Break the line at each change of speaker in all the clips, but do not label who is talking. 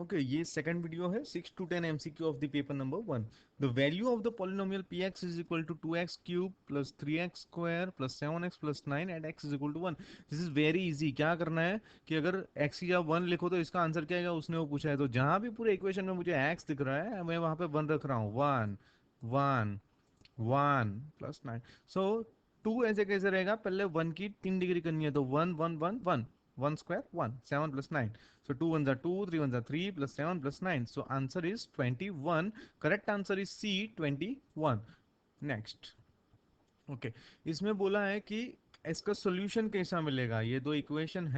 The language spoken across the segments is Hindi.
ओके, ये सेकंड वीडियो है 6 to 10 MCQ of the paper number 1। The value of the polynomial px is equal to 2x cube plus 3x square plus 7x plus 9 at x is equal to 1। This is very easy. क्या करना है कि अगर x या 1 लिखो तो इसका आंसर क्या आएगा, उसने वो पूछा है। तो जहां भी पूरे इक्वेशन में मुझे x दिख रहा है मैं वहां पे 1 रख रहा हूँ। 1 1 1 प्लस 9। सो 2 ऐसे कैसे रहेगा, पहले 1 की 3 डिग्री करनी है तो 1 1 1 1, 1 square 1, 7 plus 9। So 2 ones are 2, 3 ones are 3, plus 7 plus 9. So answer is 21. Correct answer is C, 21. Next. Okay, इसमें बोला है कि इसका सॉल्यूशन कैसा मिलेगा। ये दो इक्वेशन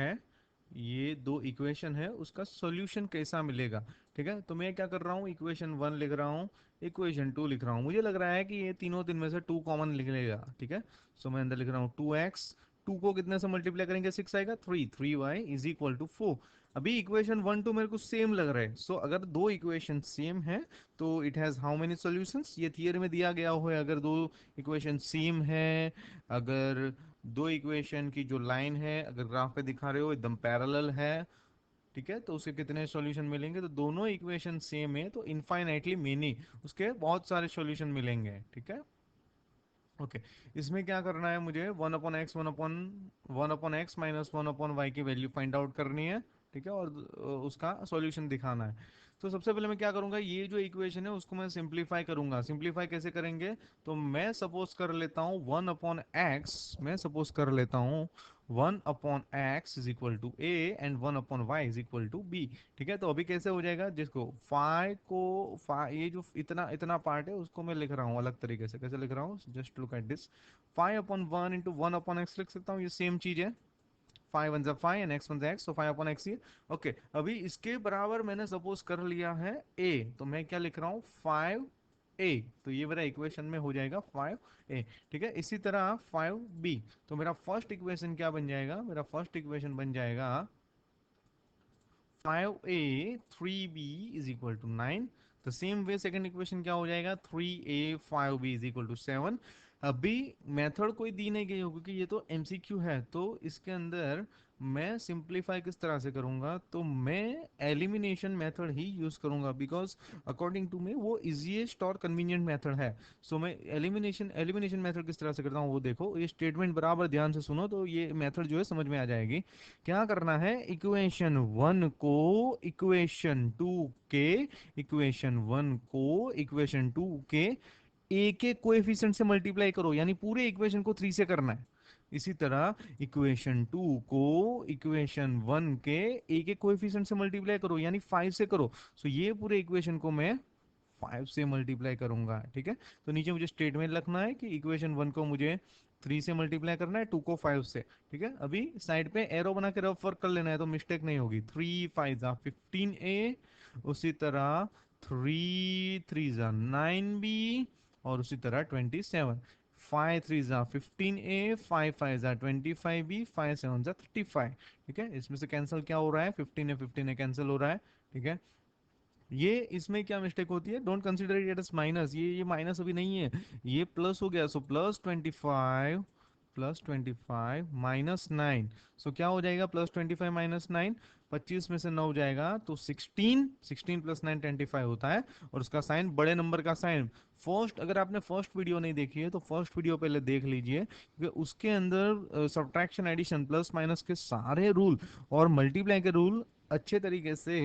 है, उसका सॉल्यूशन कैसा मिलेगा। ठीक है, तो मैं क्या कर रहा हूँ, इक्वेशन 1 लिख रहा हूँ, इक्वेशन 2 लिख रहा हूँ। मुझे लग रहा है कि ये तीनों दिन में से 2 कॉमन लिख लेगा। ठीक है, सो मैं अंदर लिख रहा हूँ 2x, 2 को कितने से मल्टीप्लाई करेंगे, 6 आएगा, 3y इज इक्वल टू 4। अभी इक्वेशन 1 2 मेरे को सेम लग रहा है। सो अगर दो इक्वेशन सेम है तो it has how many solutions, ये थियरी में दिया गया हुआ है। अगर दो इक्वेशन सेम है, अगर दो इक्वेशन की जो लाइन है अगर ग्राफ पे दिखा रहे हो एकदम पैरेलल है, ठीक है, तो उसके कितने सॉल्यूशन मिलेंगे। तो दोनों इक्वेशन सेम है तो इनफाइनाइटली मेनी उसके बहुत सारे सॉल्यूशन मिलेंगे। ठीक है, ओके। इसमें क्या करना है मुझे, one upon X minus one upon Y की वैल्यू फाइंड आउट करनी है। ठीक है, और उसका सॉल्यूशन दिखाना है। तो सबसे पहले मैं क्या करूंगा, ये जो इक्वेशन है उसको मैं सिंप्लीफाई करूंगा। सिंप्लीफाई कैसे करेंगे, तो मैं सपोज कर लेता हूँ वन अपॉन एक्स, मैं सपोज कर लेता हूँ one upon X is equal to A and one upon Y is equal to B. ठीक है, तो अभी कैसे हो जाएगा, जिसको ये जो इतना इतना पार्ट है उसको मैं लिख रहा हूँ अलग तरीके से। कैसे लिख रहा हूँ, just look at this, 5/1 into 1/x लिख सकता हूँ, ये सेम चीज है। 5 1 5 एंड x 1 x, तो 5/x ही। ओके, अभी इसके बराबर मैंने सपोज कर लिया है a, तो मैं क्या लिख रहा हूँ 5a। तो ये मेरा इक्वेशन में हो जाएगा 5a। ठीक है, इसी तरह 5b। तो मेरा फर्स्ट इक्वेशन क्या बन जाएगा, मेरा फर्स्ट इक्वेशन बन जाएगा 5a 3b is equal to 9। The same way second equation क्या हो जाएगा, 3a 5b is equal to 7। अभी मेथड कोई दी नहीं गई हो क्योंकि ये तो एमसीक्यू है, तो इसके अंदर मैं सिंप्लीफाई किस तरह से करूंगा, तो मैं एलिमिनेशन मेथड ही यूज करूंगा बिकॉज अकॉर्डिंग टू मी वो इजीएस्ट और कन्वीनियंट मेथड है। सो मैं एलिमिनेशन एलिमिनेशन मेथड किस तरह से करता हूँ वो देखो, ये स्टेटमेंट बराबर ध्यान से सुनो तो ये मेथड जो है समझ में आ जाएगी। क्या करना है, इक्वेशन वन को इक्वेशन टू के इक्वेशन वन को इक्वेशन टू के ए के कोएफिशिएंट से मल्टीप्लाई करो, यानी पूरे इक्वेशन को 3 से करना है। इसी तरह इक्वेशन टू को इक्वेशन वन के ए के कोएफिशिएंट से मल्टीप्लाई करो, यानी 5 से करो। सो ये पूरे इक्वेशन को मैं 5 से मल्टीप्लाई करूंगा। ठीक है, तो नीचे मुझे स्टेटमेंट लिखना है कि इक्वेशन वन को मुझे 3 से मल्टीप्लाई करना है, टू को 5 से। ठीक है, अभी साइड पे एरो बना के रफ वर्क कर लेना है तो मिस्टेक नहीं होगी। 3 5 15a, उसी तरह 3 3 9b, और उसी तरह 27। 5 3 15a, 5 5 25b, 5 7 35। ठीक है, इसमें से कैंसिल क्या हो रहा है, 15 कैंसिल हो रहा है। ठीक है, ये इसमें क्या मिस्टेक होती है, don't consider it as minus, ये माइनस अभी नहीं है, ये प्लस हो गया। So plus 25 -9। सो क्या हो जाएगा, +25 -9, 25 में से 9 जाएगा तो 16, 16 + 9 25 होता है। और उसका साइन बड़े नंबर का साइन। फर्स्ट, अगर आपने फर्स्ट वीडियो नहीं देखी है तो फर्स्ट वीडियो पहले देख लीजिए, क्योंकि उसके अंदर सब्ट्रैक्शन, एडिशन, प्लस माइनस के सारे रूल और मल्टीप्लाई के रूल अच्छे तरीके से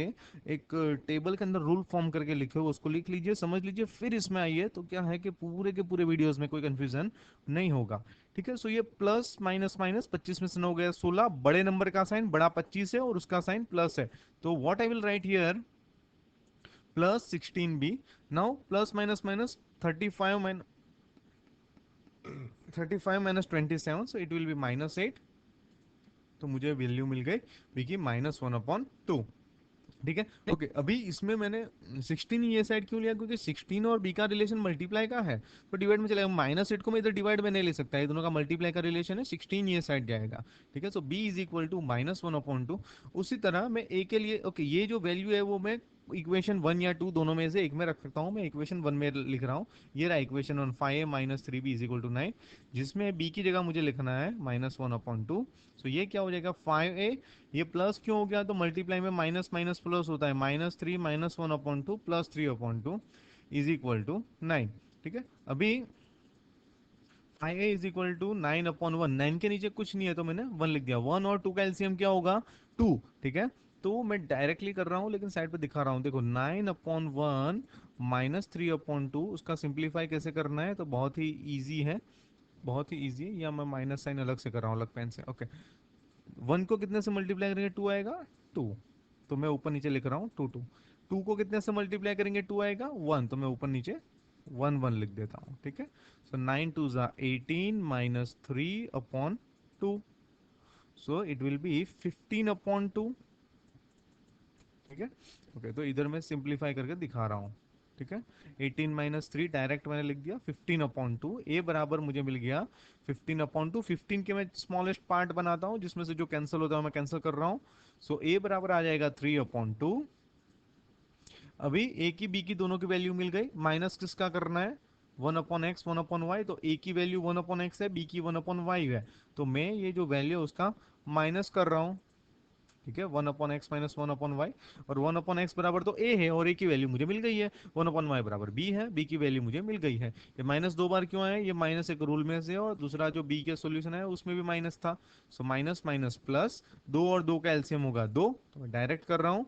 एक टेबल के अंदर रूल फॉर्म करके लिखे हो, उसको लिख लीजिए, समझ लीजिए, फिर इसमें आइए। तो क्या है कि पूरे के पूरे वीडियोस में कोई कंफ्यूजन नहीं होगा। ठीक है, सो ये प्लस माइनस माइनस 25 में से 9 गया 16, बड़े नंबर का साइन बड़ा 25 है और उसका साइन प्लस है। तो what I will write here, +16b। Now plus minus minus 35 so it will be -8। तो मुझे वैल्यू मिल गई बी की -1/2। ठीक है, ओके। अभी इसमें मैंने 16 ये साइड क्यों लिया, क्योंकि 16 और बी का रिलेशन मल्टीप्लाई का है तो डिवाइड में चलेगा। -8 को मैं इधर डिवाइड में नहीं ले सकता, ये दोनों का मल्टीप्लाई का रिलेशन है, 16 ये साइड जाएगा। ठीक है, सो b इज इक्वल टू -1/2। उसी तरह मैं a के लिए, ओके, ये जो वैल्यू है वो मैं इक्वेशन 1 या 2 दोनों में से एक में रख सकता हूँ, मैं इक्वेशन 1 में लिख रहा हूँ। ये रहा equation 1, 5a minus 3b is equal to 9, जिसमें b की जगह मुझे लिखना है -1/2। सो ये क्या हो जाएगा 5a, ये प्लस क्यों हो गया, तो मल्टीप्लाई में माइनस माइनस प्लस होता है, -3 -1/2 प्लस 3/2 इज इक्वल टू 9। ठीक है, अभी आई ए इज इक्वल टू 9/1, 9 के नीचे कुछ नहीं है तो मैंने 1 लिख दिया। 1 और 2 का एलसीएम क्या होगा, 2। ठीक है, तो मैं डायरेक्टली कर रहा हूँ लेकिन साइड पे दिखा रहा हूँ, देखो 9/1 -3/2, उसका सिंप्लीफाई कैसे करना है, तो बहुत ही ईजी है, बहुत ही ईजी है। या मैं माइनस साइन अलग से कर रहा हूँ, अलग पेन से। ओके, 1 को कितने से मल्टीप्लाई करेंगे, 2 आएगा, 2, तो मैं ऊपर नीचे लिख रहा हूँ 2 2। 2 को कितने से मल्टीप्लाई करेंगे, 2 आएगा, 1, तो मैं ऊपर नीचे 1 1 लिख देता हूँ। ठीक है, सो 9 2 ज़ा 18 minus 3/2, so it will be 15/2। ठीक है, ओके, तो इधर मैं सिंप्लीफाई करके दिखा रहा हूँ। ठीक है, 18 माइनस 3 डायरेक्ट मैंने लिख दिया 15/2, ए बराबर मुझे मिल गया 15/2। 15 के मैं स्मॉलेस्ट पार्ट बनाता हूँ जिसमें से जो कैंसिल होता है मैं कैंसिल कर रहा हूँ। सो ए बराबर आ जाएगा 3/2। अभी ए की बी की दोनों की वैल्यू मिल गई, माइनस किसका करना है, 1/x 1/y, तो ए की वैल्यू 1/x है, बी की 1/y है, तो मैं ये जो वैल्यू है उसका माइनस कर रहा हूँ। ठीक है, 1/x माइनस 1/y, और 1/x बराबर तो a है और a की वैल्यू मुझे मिल गई है, 1/y बराबर b है, b की वैल्यू मुझे मिल गई है। ये माइनस दो बार क्यों आया, ये माइनस एक रूल में से, और दूसरा जो b का सॉल्यूशन है उसमें भी माइनस था। सो माइनस माइनस प्लस, 2 और 2 का एलसीएम होगा 2, तो मैं डायरेक्ट कर रहा हूँ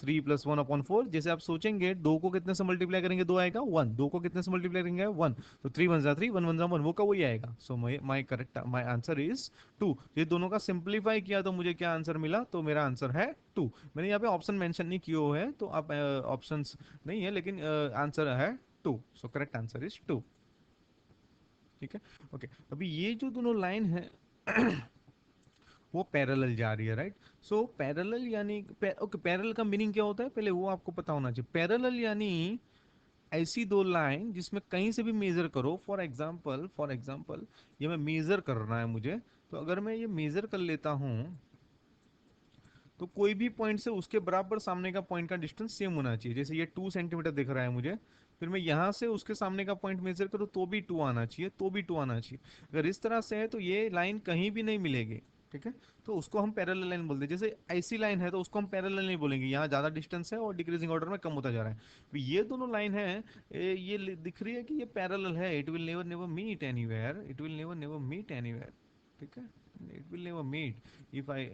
3 + 1/4। जैसे आप सोचेंगे 2 को कितने से मल्टीप्लाई करेंगे, 2 आएगा, 1, 2 को कितने से मल्टीप्लाई करेंगे, 1, तो 3 1 ज़ा 3, 1 1 ज़ा 1, वो का वही आएगा। So my correct, my answer is 2। ये दोनों का सिंप्लीफाई किया तो मुझे क्या आंसर मिला, तो मेरा आंसर है 2। मैंने यहाँ पे ऑप्शन मेंशन नहीं किए हुए हैं, तो आप ऑप्शंस नहीं है, लेकिन आंसर है 2। So correct answer is 2। ठीक है, ओके, अभी ये जो दोनों लाइन है वो पैरेलल जा रही है, राइट। सो पैरेलल यानी ओके, पैरेलल का मीनिंग क्या होता है पहले वो आपको पता होना चाहिए। पैरेलल यानी ऐसी दो लाइन जिसमें कहीं से भी मेजर करो, फॉर एग्जांपल ये मैं मेजर करना है मुझे, तो अगर मैं ये मेजर कर लेता हूं तो कोई भी पॉइंट से उसके बराबर सामने का पॉइंट का डिस्टेंस सेम होना चाहिए। जैसे ये 2 सेंटीमीटर दिख रहा है मुझे, फिर मैं यहाँ से उसके सामने का पॉइंट मेजर करूँ तो भी 2 आना चाहिए, तो भी 2 आना चाहिए। अगर इस तरह से है तो ये लाइन कहीं भी नहीं मिलेगी। ठीक है, तो उसको हम पैरेलल लाइन बोलते हैं। जैसे ऐसी लाइन है तो उसको हम पैरेलल नहीं बोलेंगे, यहाँ ज्यादा डिस्टेंस है और डिक्रीजिंग ऑर्डर में कम होता जा रहा है। तो ये दोनों लाइन है, ये दिख रही है कि ये पैरेलल है, it will never never meet anywhere, it will never never meet anywhere. ठीक है, it will never meet, if I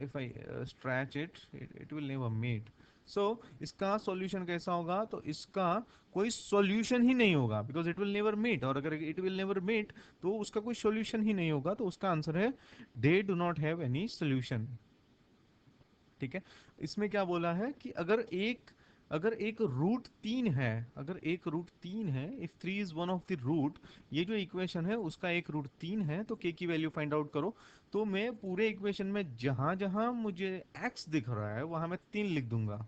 stretch it will never meet। so इसका सॉल्यूशन कैसा होगा, तो इसका कोई सॉल्यूशन ही नहीं होगा, because it will never meet, और अगर इट विल नेवर मीट तो उसका कोई सॉल्यूशन ही नहीं होगा, तो उसका आंसर है they do not have any solution. ठीक है, इसमें क्या बोला है कि अगर एक रूट 3 है, अगर एक रूट 3 है, if 3 is one of the root, ये जो इक्वेशन है उसका एक रूट 3 है, तो k की वैल्यू फाइंड आउट करो। तो मैं पूरे इक्वेशन में जहां जहां मुझे x दिख रहा है वहां मैं 3 लिख दूंगा,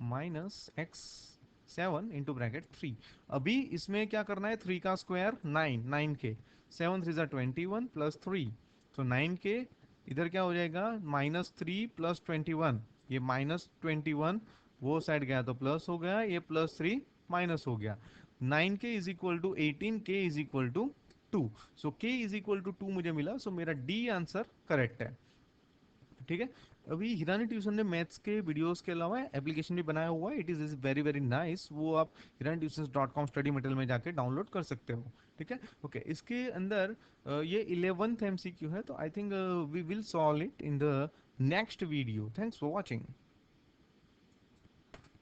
-x7 × 3। अभी इसमें क्या करना है, 3 का स्क्वायर 9, 9k, 7 3 ज़ा 21 प्लस 3, तो 9k, इधर क्या हो जाएगा -3 प्लस 21, ये -21 वो साइड गया तो प्लस हो गया, ये +3 माइनस हो गया। 9k is equal to 18, k is equal to 2। So k is equal to 2 मुझे मिला, सो मेरा डी आंसर करेक्ट है। ठीक है, अभी हिरानी ट्यूशन ने मैथ्स के वीडियोस के अलावा एप्लीकेशन भी बनाया हुआ है, it is very very nice, वो आप hiranitutions.com स्टडी मटेरियल में जाके डाउनलोड कर सकते हो। ठीक है, ओके, इसके अंदर ये 11th एमसीक्यू है, तो I think we will solve it in the next video. Thanks for watching.